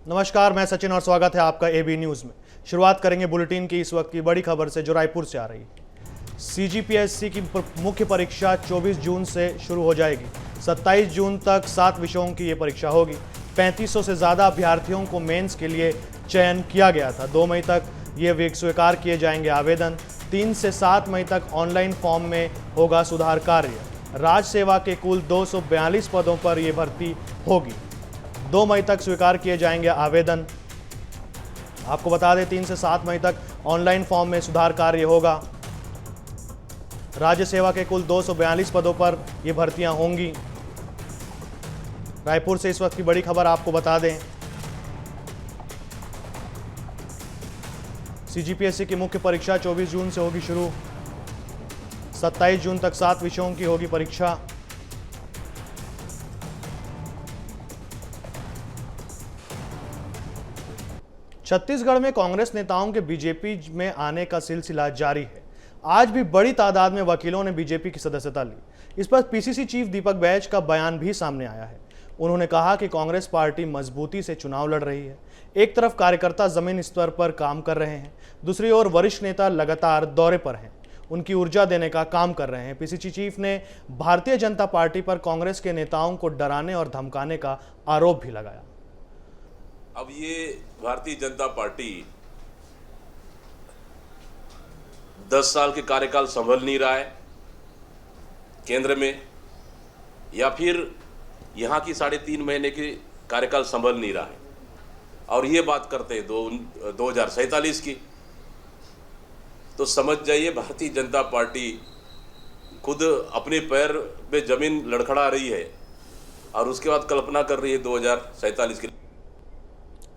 नमस्कार, मैं सचिन और स्वागत है आपका एबी न्यूज में। शुरुआत करेंगे बुलेटिन की इस वक्त की बड़ी खबर से जो रायपुर से आ रही है। सीजीपीएससी की मुख्य परीक्षा 24 जून से शुरू हो जाएगी। 27 जून तक 7 विषयों की ये परीक्षा होगी। 3500 से ज्यादा अभ्यर्थियों को मेंस के लिए चयन किया गया था। 2 मई तक ये स्वीकार किए जाएंगे आवेदन। 3 से 7 मई तक ऑनलाइन फॉर्म में होगा सुधार कार्य। राज्य सेवा के कुल 242 पदों पर यह भर्ती होगी। 2 मई तक स्वीकार किए जाएंगे आवेदन। आपको बता दें 3 से 7 मई तक ऑनलाइन फॉर्म में सुधार कार्य होगा। राज्य सेवा के कुल 242 पदों पर ये भर्तियां होंगी। रायपुर से इस वक्त की बड़ी खबर आपको बता दें, सीजीपीएससी की मुख्य परीक्षा 24 जून से होगी शुरू। 27 जून तक 7 विषयों की होगी परीक्षा। छत्तीसगढ़ में कांग्रेस नेताओं के बीजेपी में आने का सिलसिला जारी है। आज भी बड़ी तादाद में वकीलों ने बीजेपी की सदस्यता ली। इस पर पीसीसी चीफ दीपक बैज का बयान भी सामने आया है। उन्होंने कहा कि कांग्रेस पार्टी मजबूती से चुनाव लड़ रही है। एक तरफ कार्यकर्ता जमीन स्तर पर काम कर रहे हैं, दूसरी ओर वरिष्ठ नेता लगातार दौरे पर हैं, उनकी ऊर्जा देने का काम कर रहे हैं। पीसीसी चीफ ने भारतीय जनता पार्टी पर कांग्रेस के नेताओं को डराने और धमकाने का आरोप भी लगाया। अब ये भारतीय जनता पार्टी 10 साल के कार्यकाल संभल नहीं रहा है केंद्र में, या फिर यहाँ की 3.5 महीने की कार्यकाल संभल नहीं रहा है, और ये बात करते हैं 2047 की, तो समझ जाइए भारतीय जनता पार्टी खुद अपने पैर पे जमीन लड़खड़ा रही है और उसके बाद कल्पना कर रही है 2047 की।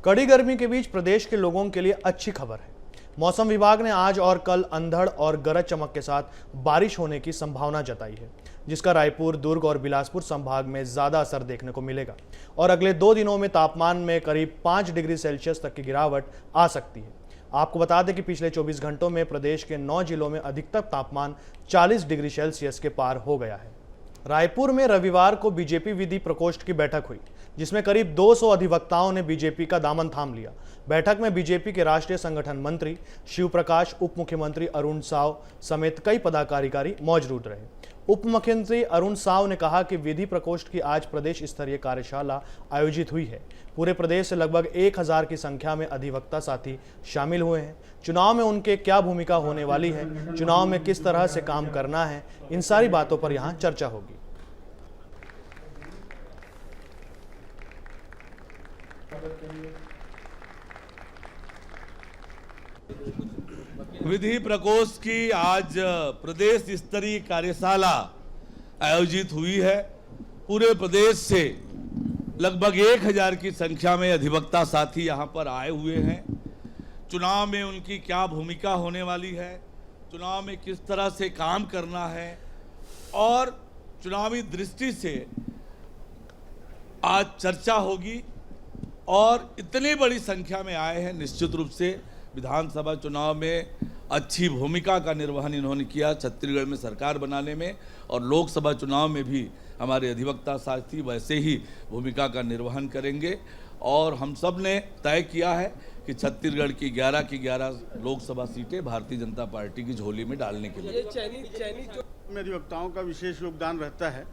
कड़ी गर्मी के बीच प्रदेश के लोगों के लिए अच्छी खबर है। मौसम विभाग ने आज और कल अंधड़ और गरज चमक के साथ बारिश होने की संभावना जताई है, जिसका रायपुर, दुर्ग और बिलासपुर संभाग में ज्यादा असर देखने को मिलेगा और अगले 2 दिनों में तापमान में करीब 5 डिग्री सेल्सियस तक की गिरावट आ सकती है। आपको बता दें कि पिछले 24 घंटों में प्रदेश के 9 जिलों में अधिकतम तापमान 40 डिग्री सेल्सियस के पार हो गया है। रायपुर में रविवार को बीजेपी विधि प्रकोष्ठ की बैठक हुई, जिसमें करीब 200 अधिवक्ताओं ने बीजेपी का दामन थाम लिया। बैठक में बीजेपी के राष्ट्रीय संगठन मंत्री शिव प्रकाश, उप मुख्यमंत्री अरुण साव समेत कई पदाधिकारी मौजूद रहे। उप मुख्यमंत्री अरुण साव ने कहा कि विधि प्रकोष्ठ की आज प्रदेश स्तरीय कार्यशाला आयोजित हुई है। पूरे प्रदेश से लगभग 1000 की संख्या में अधिवक्ता साथी शामिल हुए हैं। चुनाव में उनके क्या भूमिका होने वाली है, चुनाव में किस तरह से काम करना है, इन सारी बातों पर यहाँ चर्चा होगी। विधि प्रकोष्ठ की आज प्रदेश स्तरीय कार्यशाला आयोजित हुई है। पूरे प्रदेश से लगभग 1000 की संख्या में अधिवक्ता साथी यहां पर आए हुए हैं। चुनाव में उनकी क्या भूमिका होने वाली है, चुनाव में किस तरह से काम करना है और चुनावी दृष्टि से आज चर्चा होगी। और इतनी बड़ी संख्या में आए हैं, निश्चित रूप से विधानसभा चुनाव में अच्छी भूमिका का निर्वहन इन्होंने किया छत्तीसगढ़ में सरकार बनाने में, और लोकसभा चुनाव में भी हमारे अधिवक्ता साथी वैसे ही भूमिका का निर्वहन करेंगे। और हम सब ने तय किया है कि छत्तीसगढ़ की 11 की 11 लोकसभा सीटें भारतीय जनता पार्टी की झोली में डालने के लिए अधिवक्ताओं का विशेष योगदान रहता है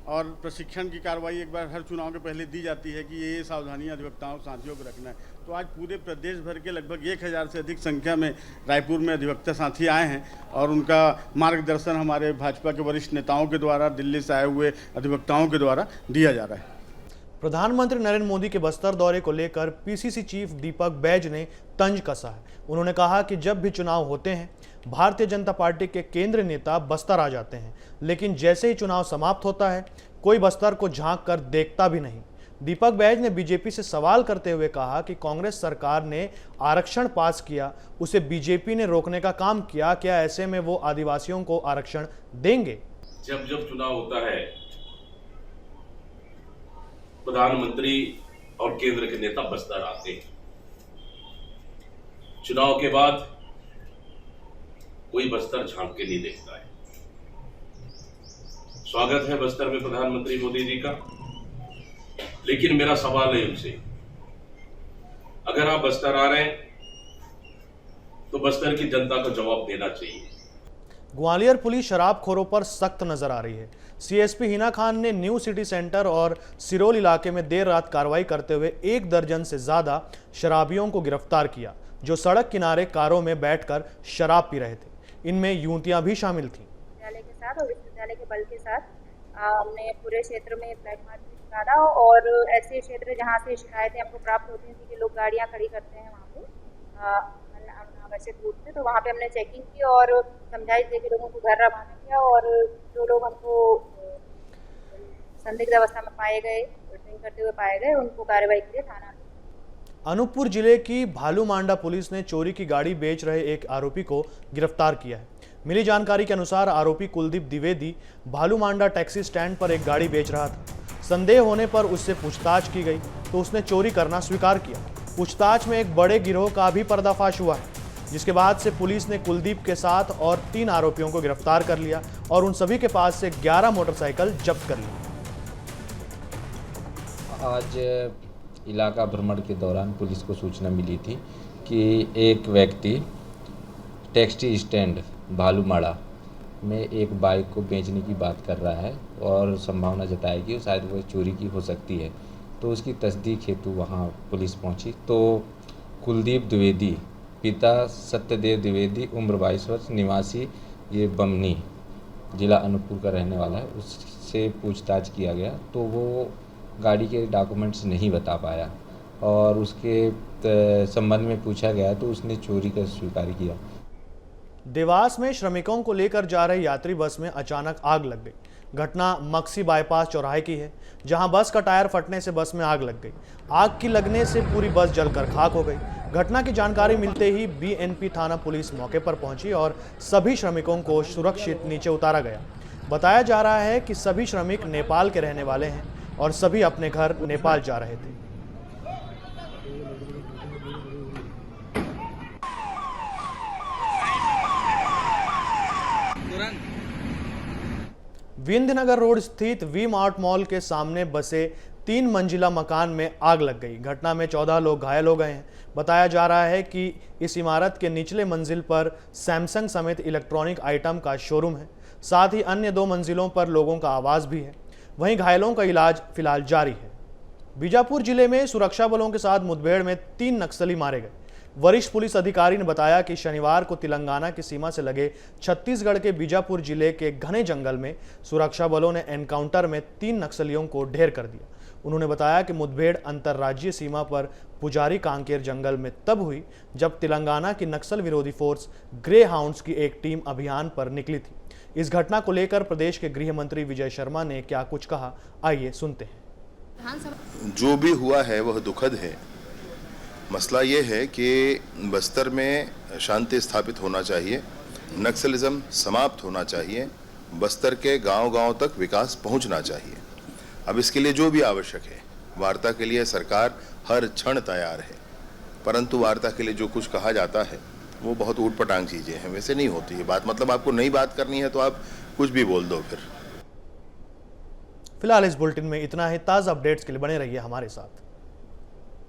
और प्रशिक्षण की कार्रवाई एक बार हर चुनाव के पहले दी जाती है कि ये सावधानियां अधिवक्ताओं साथियों को रखना है। तो आज पूरे प्रदेश भर के लगभग 1000 से अधिक संख्या में रायपुर में अधिवक्ता साथी आए हैं और उनका मार्गदर्शन हमारे भाजपा के वरिष्ठ नेताओं के द्वारा, दिल्ली से आए हुए अधिवक्ताओं के द्वारा दिया जा रहा है। प्रधानमंत्री नरेंद्र मोदी के बस्तर दौरे को लेकर पीसीसी चीफ दीपक बैज ने तंज कसा है। उन्होंने कहा कि जब भी चुनाव होते हैं भारतीय जनता पार्टी के केंद्रीय नेता बस्तर आ जाते हैं, लेकिन जैसे ही चुनाव समाप्त होता है कोई बस्तर को झांक कर देखता भी नहीं। दीपक बैज ने बीजेपी से सवाल करते हुए कहा कि कांग्रेस सरकार ने आरक्षण पास किया, उसे बीजेपी ने रोकने का काम किया, क्या ऐसे में वो आदिवासियों को आरक्षण देंगे? जब जब चुनाव होता है प्रधानमंत्री और केंद्र के नेता बस्तर आते हैं। चुनाव के बाद कोई बस्तर झांक के नहीं देखता है। स्वागत है बस्तर में प्रधानमंत्री मोदी जी का, लेकिन मेरा सवाल है उनसे अगर आप बस्तर आ रहे हैं तो बस्तर की जनता को जवाब देना चाहिए। ग्वालियर पुलिस शराबखोरों पर सख्त नजर आ रही है। सीएसपी हिना खान ने न्यू सिटी सेंटर और सिरोल इलाके में देर रात कार्रवाई करते हुए 1 दर्जन से ज्यादा शराबियों को गिरफ्तार किया, जो सड़क किनारे कारों में बैठकर शराब पी रहे थे। इनमें युवतियां भी शामिल थीं। विद्यालय के साथ और विश्वविद्यालय के बल के साथ हमने पूरे क्षेत्र में फ्लैग मार्च भी निकाला और ऐसे क्षेत्र जहाँ से शिकायतें हमको प्राप्त होती थी कि लोग गाड़ियाँ खड़ी करते हैं वहाँ पे अनावश्यक रूप से, तो वहाँ पे हमने चेकिंग की और समझाइश देकर लोगों को घर रवाना किया और जो लोग हमको संदिग्ध अवस्था में पाए गए, ड्रिंक करते हुए पाए गए, उनको कार्रवाई के लिए थाना। अनूपपुर जिले की भालूमांडा पुलिस ने चोरी की गाड़ी बेच रहे एक आरोपी को गिरफ्तार किया है। मिली जानकारी के अनुसार आरोपी कुलदीप द्विवेदी भालूमांडा टैक्सी स्टैंड पर एक गाड़ी बेच रहा था। संदेह होने पर उससे पूछताछ की गई तो उसने चोरी करना स्वीकार किया। पूछताछ में एक बड़े गिरोह का भी पर्दाफाश हुआ है, जिसके बाद से पुलिस ने कुलदीप के साथ और 3 आरोपियों को गिरफ्तार कर लिया और उन सभी के पास से 11 मोटरसाइकिल जब्त कर ली। आज इलाका भ्रमण के दौरान पुलिस को सूचना मिली थी कि एक व्यक्ति टैक्सी स्टैंड भालूमाड़ा में एक बाइक को बेचने की बात कर रहा है और संभावना जताई कि शायद वो चोरी की हो सकती है। तो उसकी तस्दीक हेतु वहाँ पुलिस पहुँची तो कुलदीप द्विवेदी पिता सत्यदेव द्विवेदी उम्र 22 वर्ष निवासी ये बमनी जिला अनूपपुर का रहने वाला है, उससे पूछताछ किया गया तो वो गाड़ी के डॉक्यूमेंट्स नहीं बता पाया और उसके संबंध में पूछा गया तो उसने चोरी का स्वीकार किया। देवास में श्रमिकों को लेकर जा रही यात्री बस में अचानक आग लग गई। घटना मक्सी बाईपास चौराहे की है, जहां बस का टायर फटने से बस में आग लग गई। आग की लगने से पूरी बस जलकर खाक हो गई। घटना की जानकारी मिलते ही बीएनपी थाना पुलिस मौके पर पहुंची और सभी श्रमिकों को सुरक्षित नीचे उतारा गया। बताया जा रहा है कि सभी श्रमिक नेपाल के रहने वाले हैं और सभी अपने घर नेपाल जा रहे थे। विंध्यनगर रोड स्थित वी मार्ट मॉल के सामने बसे 3 मंजिला मकान में आग लग गई। घटना में 14 लोग घायल हो गए हैं। बताया जा रहा है कि इस इमारत के निचले मंजिल पर सैमसंग समेत इलेक्ट्रॉनिक आइटम का शोरूम है। साथ ही अन्य 2 मंजिलों पर लोगों का आवास भी है। वहीं घायलों का इलाज फिलहाल जारी है। बीजापुर जिले में सुरक्षा बलों के साथ मुठभेड़ में 3 नक्सली मारे गए। वरिष्ठ पुलिस अधिकारी ने बताया कि शनिवार को तेलंगाना की सीमा से लगे छत्तीसगढ़ के बीजापुर जिले के घने जंगल में सुरक्षा बलों ने एनकाउंटर में 3 नक्सलियों को ढेर कर दिया। उन्होंने बताया कि मुठभेड़ अंतर्राज्यीय सीमा पर पुजारी कांकेर जंगल में तब हुई जब तेलंगाना की नक्सल विरोधी फोर्स ग्रे हाउंड्स की एक टीम अभियान पर निकली थी। इस घटना को लेकर प्रदेश के गृह मंत्री विजय शर्मा ने क्या कुछ कहा, आइए सुनते हैं। जो भी हुआ है वह दुखद है। मसला ये है कि बस्तर में शांति स्थापित होना चाहिए, नक्सलिज्म समाप्त होना चाहिए, बस्तर के गांव-गांव तक विकास पहुंचना चाहिए। अब इसके लिए जो भी आवश्यक है, वार्ता के लिए सरकार हर क्षण तैयार है, परंतु वार्ता के लिए जो कुछ कहा जाता है वो बहुत ऊटपटांग चीज़ें हैं, वैसे नहीं होती है बात। मतलब आपको नई बात करनी है तो आप कुछ भी बोल दो। फिलहाल इस बुलेटिन में इतना ही। ताज़ा अपडेट्स के लिए बने रहिए हमारे साथ।